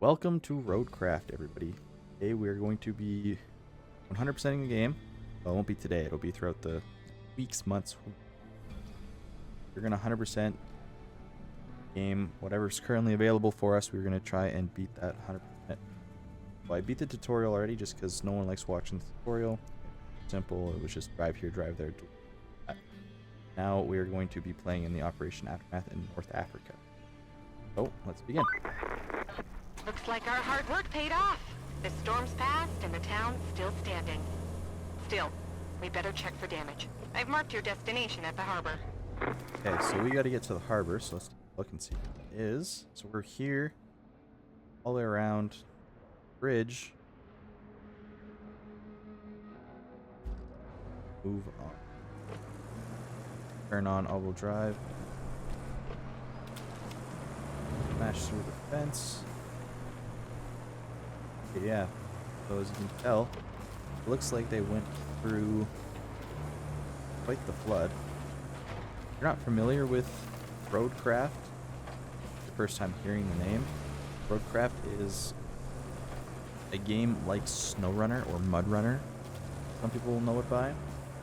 Welcome to RoadCraft, everybody. Today we're going to be 100%ing the game. Well, it won't be today. It'll be throughout the weeks, months. We're going to 100% game whatever's currently available for us. We're going to try and beat that 100%. Well, I beat the tutorial already just because no one likes watching the tutorial. Simple. It was just drive here, drive there. Now we are going to be playing in the Operation Aftermath in North Africa. So, let's begin. Looks like our hard work paid off. The storm's passed and the town's still standing. Still, we better check for damage. I've marked your destination at the harbor. Okay, so we got to get to the harbor, so let's look and see what it is. So we're here, all the way around bridge. Move on. Turn on all-wheel drive. Smash through the fence. Okay, yeah, so as you can tell, it looks like they went through quite the flood. If you're not familiar with RoadCraft, the first time hearing the name, RoadCraft is a game like SnowRunner or MudRunner, some people will know it by,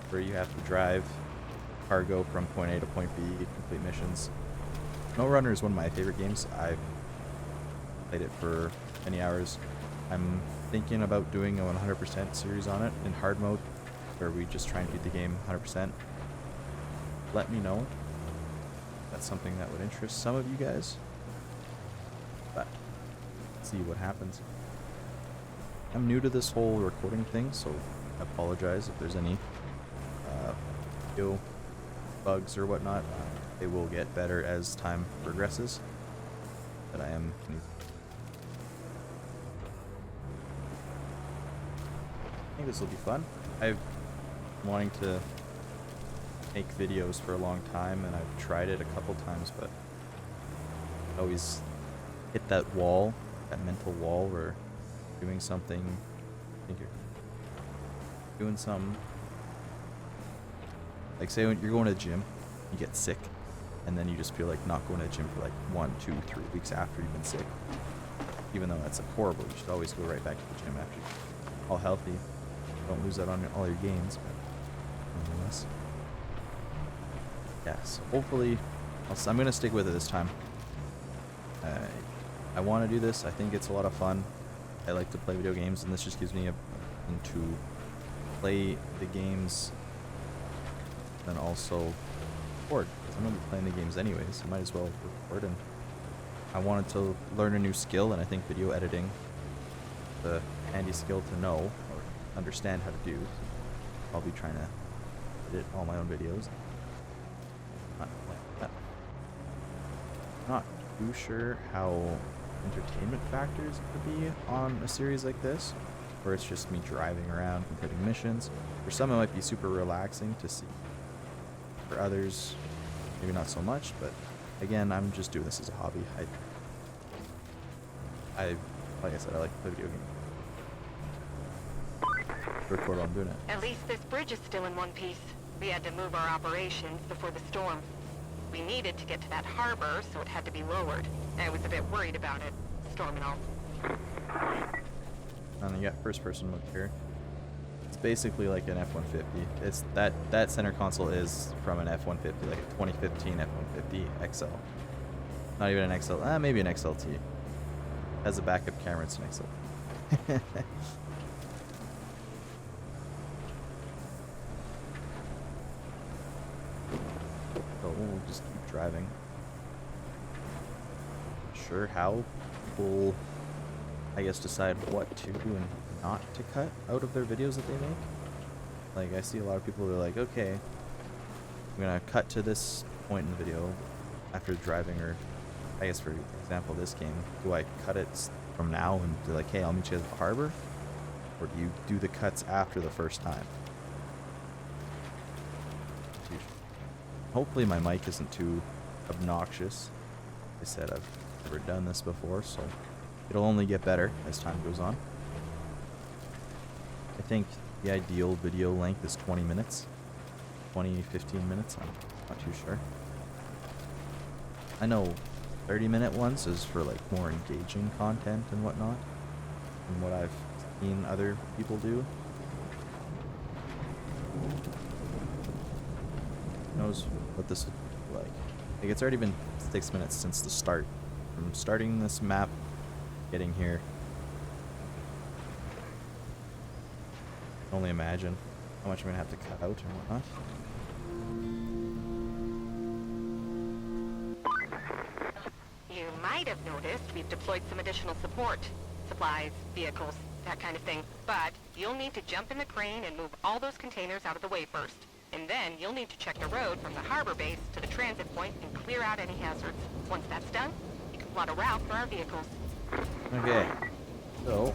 where you have to drive cargo from point A to point B, complete missions. SnowRunner is one of my favorite games. I've played it for many hours. I'm thinking about doing a 100% series on it in hard mode, where we just try and beat the game 100%. Let me know if that's something that would interest some of you guys. But let's see what happens. I'm new to this whole recording thing, so I apologize if there's any video bugs or whatnot. They will get better as time progresses. But I am new. I think this will be fun. I've been wanting to make videos for a long time, and I've tried it a couple times, but I always hit that wall, that mental wall, where doing something, I think you're doing something, like say when you're going to the gym, you get sick, and then you just feel like not going to the gym for like 1, 2, 3 weeks after you've been sick. Even though that's horrible, you should always go right back to the gym after you're all healthy. Don't lose out on all your gains, but nonetheless. Yeah, so hopefully, I'm going to stick with it this time. I want to do this. I think it's a lot of fun. I like to play video games, and this just gives me a reason to play the games and also record. Because I'm going to be playing the games anyways, I might as well record. And I wanted to learn a new skill, and I think video editing is a handy skill to know. Understand how to do. I'll be trying to edit all my own videos. Not too sure how entertainment factors could be on a series like this, where it's just me driving around completing missions. For some it might be super relaxing to see. For others, maybe not so much, but again, I'm just doing this as a hobby. Like I said, I like to play video games. Record while I'm doing it. At least this bridge is still in one piece. We had to move our operations before the storm. We needed to get to that harbor, so it had to be lowered. I was a bit worried about it, storm and all. And you got first person mode here. It's basically like an F-150. It's that center console is from an F-150, like a 2015 F-150 XL. Not even an XL, maybe an XLT. Has a backup camera, it's an XL. We'll just keep driving. Not sure how people, I guess, decide what to and not to cut out of their videos that they make. Like, I see a lot of people who are like, okay, I'm gonna cut to this point in the video after driving, or I guess for example this game, do I cut it from now and be like, hey, I'll meet you at the harbor? Or do you do the cuts after the first time? Hopefully my mic isn't too obnoxious. Like I said, I've never done this before, so it'll only get better as time goes on. I think the ideal video length is 20 minutes. 20, 15 minutes, I'm not too sure. I know 30-minute ones is for like more engaging content and whatnot, from what I've seen other people do. Who knows what this would be like. Like, it's already been 6 minutes since the start. From starting this map, getting here. I can only imagine how much I'm gonna have to cut out and whatnot. You might have noticed we've deployed some additional support. Supplies, vehicles, that kind of thing. But you'll need to jump in the crane and move all those containers out of the way first. And then you'll need to check the road from the harbor base to the transit point and clear out any hazards. Once that's done, you can plot a route for our vehicles. Okay, so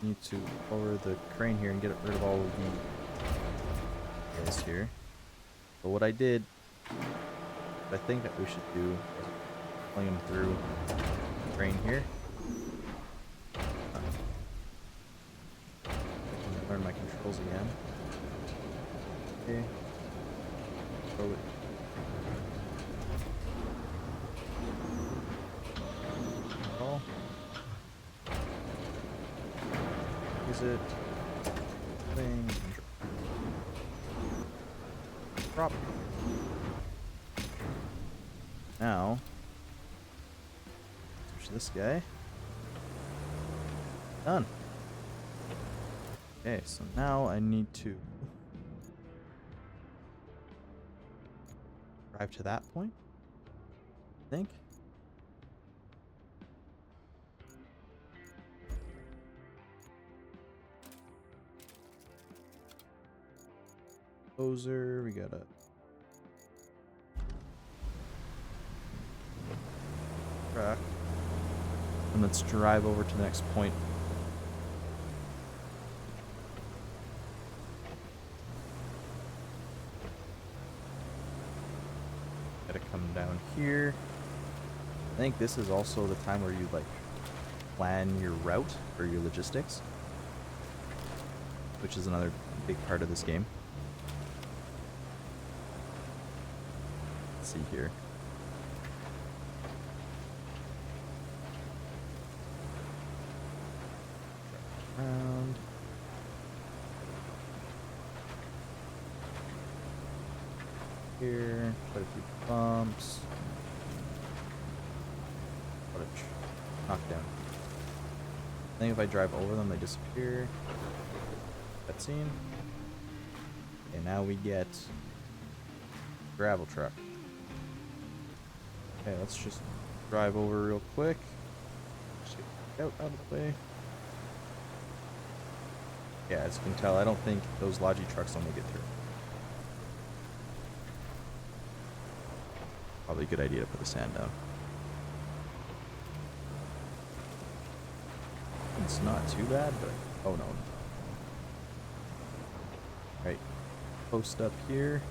need to lower the crane here and get rid of all of the guys here. But what I did, what I think that we should do, is fling them through the crane here. Learn my controls again. Okay. Throw it. Oh. Use it. Thing. Drop. Now. Switch this guy. Done. Okay, so now I need to drive to that point, I think. Poser, we gotta track. And let's drive over to the next point. Gotta come down here. I think this is also the time where you like plan your route or your logistics, which is another big part of this game. Let's see here. Around. Here, quite a few bumps. What a knockdown. I think if I drive over them, they disappear. Cutscene. Okay, now we get gravel truck. Okay, let's just drive over real quick. Just get out of the way. Yeah, as you can tell, I don't think those Logi trucks will make it through. Probably a good idea to put the sand down. It's not too bad, but oh no. Right, post up here.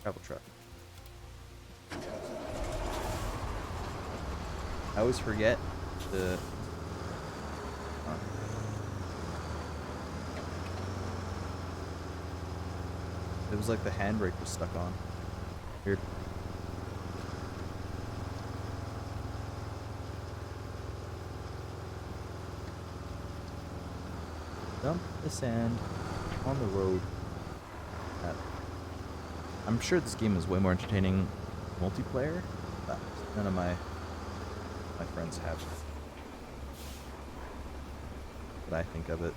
Gravel truck. I always forget the it was like the handbrake was stuck on. Weird. Dump the sand on the road. I'm sure this game is way more entertaining multiplayer, but none of my friends have what I think of it.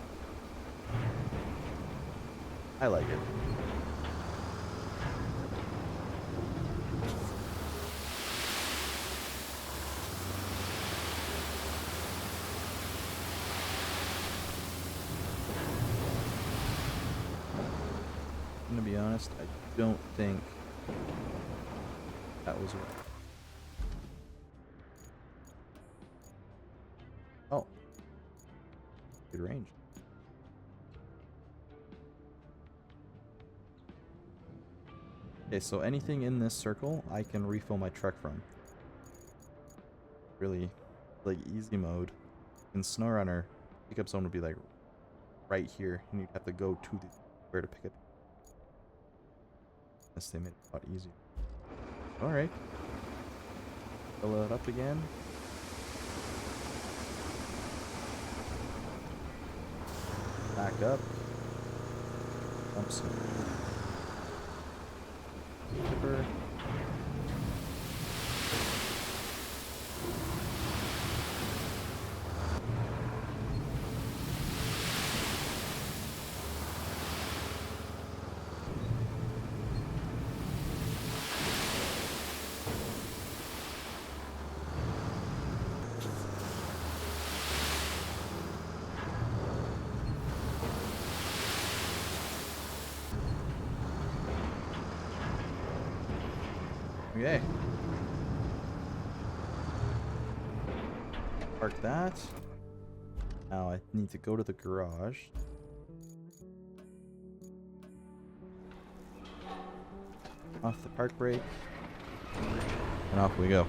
I like it. I'm gonna be honest, I don't think that was right. Oh. Good range. Okay, so anything in this circle I can refill my truck from. Really, like easy mode. In SnowRunner, pickup zone would be like right here, and you'd have to go to the where to pick it. Unless they made it a lot easier. Alright. Fill it up again. Back up. Dump some tipper. Okay. Park that. Now I need to go to the garage. Off the park brake. And off we go.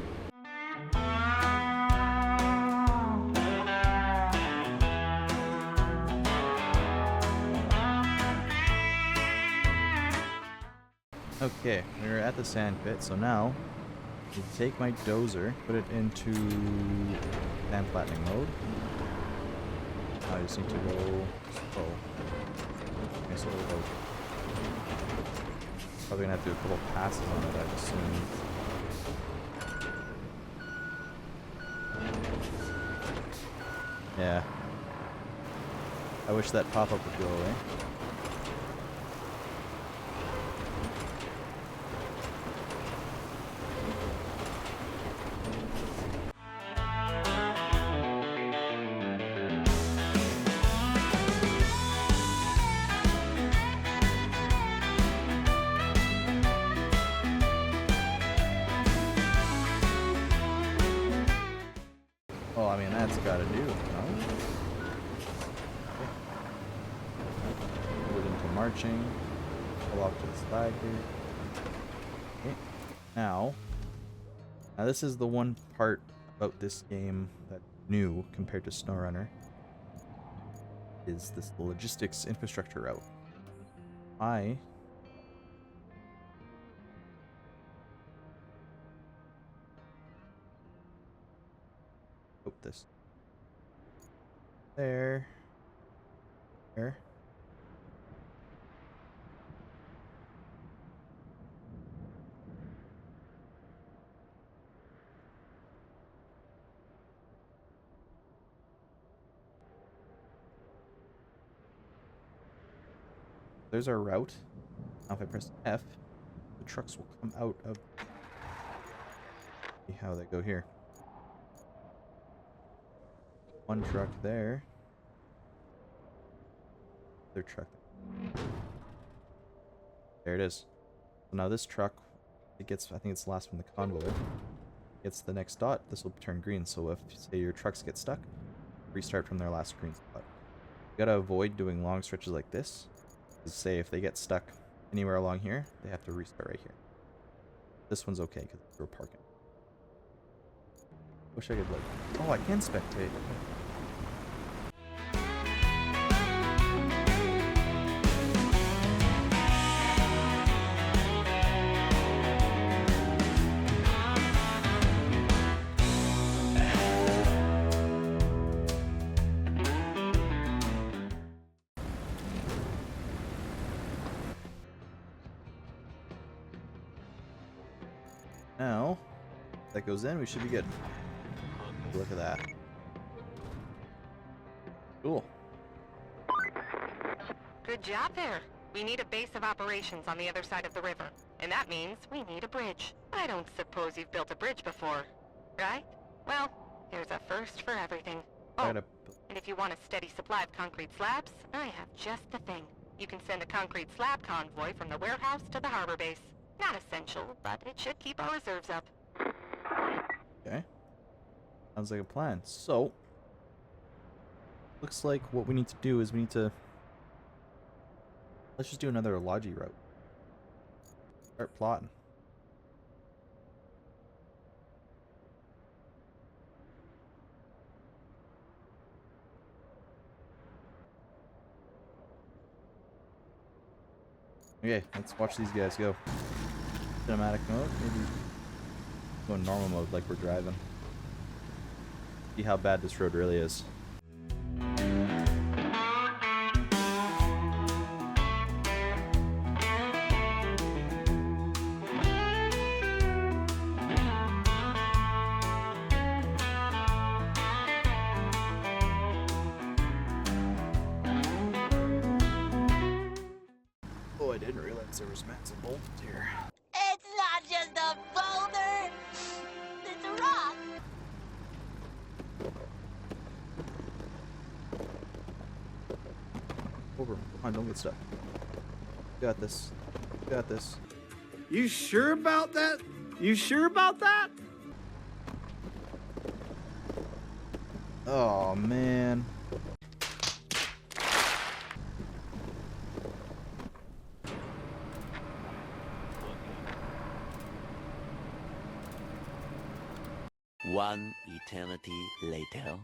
Okay, we're at the sand pit, so now you take my dozer, put it into sand flattening mode. Now I just need to go slow. Okay, so we'll go. Probably gonna have to do a couple passes on it, I assume. Yeah. I wish that pop-up would go away. Oh, I mean, that's gotta do, no? Okay. Move it into marching. Pull off to the flag here. Okay. Now this is the one part about this game that's new compared to SnowRunner. Is this the logistics infrastructure route. Hope this. There. There's our route. Now if I press F, the trucks will come out of... See how they go here. One truck there. Other truck there. There it is. So now this truck, it gets, I think it's the last from the convoy, gets the next dot, this will turn green. So if, say, your trucks get stuck, restart from their last green spot. You gotta avoid doing long stretches like this. Because say if they get stuck anywhere along here, they have to restart right here. This one's okay because we're parking. Wish I could like... Oh, I can spectate. Now, if that goes in, we should be good. Look at that. Cool. Good job there. We need a base of operations on the other side of the river. And that means we need a bridge. I don't suppose you've built a bridge before, right? Well, there's a first for everything. Oh, and if you want a steady supply of concrete slabs, I have just the thing. You can send a concrete slab convoy from the warehouse to the harbor base. Not essential, but it should keep our reserves up. Okay. Sounds like a plan. So, looks like what we need to do is we need to... Let's just do another Logi route. Start plotting. Okay, let's watch these guys go. Cinematic mode, maybe go in normal mode like we're driving. See how bad this road really is. Oh, I didn't realize there was massive bolts here. It's not just a boulder! It's a rock! Over. Come on, don't get stuck. You got this. You got this. You sure about that? You sure about that? Oh, man. One eternity later.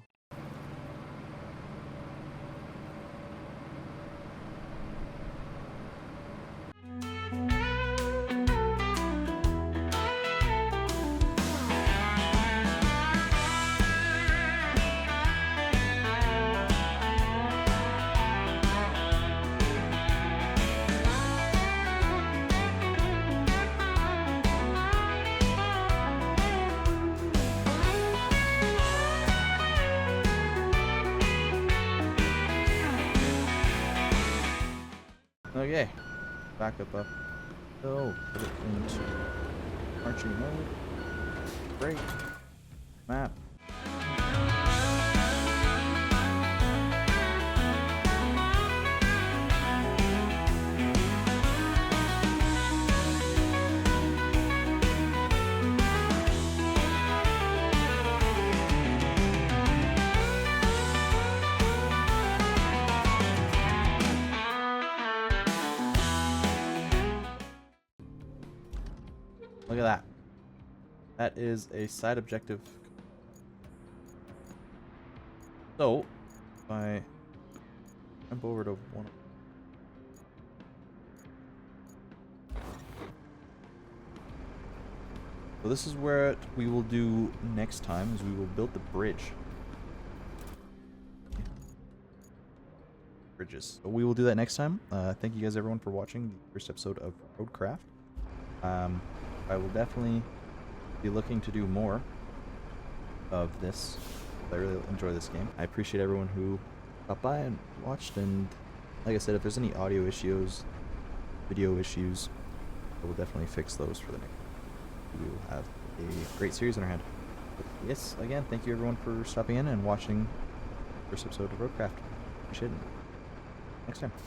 Okay. Back up. So, put it into marching mode. Break. Map. Look at that. That is a side objective. So, if I jump over to one. So this is where we will do next time, is we will build the bridge. Bridges. So we will do that next time. Thank you guys everyone for watching the first episode of RoadCraft. I will definitely be looking to do more of this. I really enjoy this game. I appreciate everyone who stopped by and watched, and like I said, if there's any audio issues, video issues, I will definitely fix those for the next. We will have a great series in our hand. But yes, again, thank you everyone for stopping in and watching the first episode of RoadCraft. Appreciate it. Next time.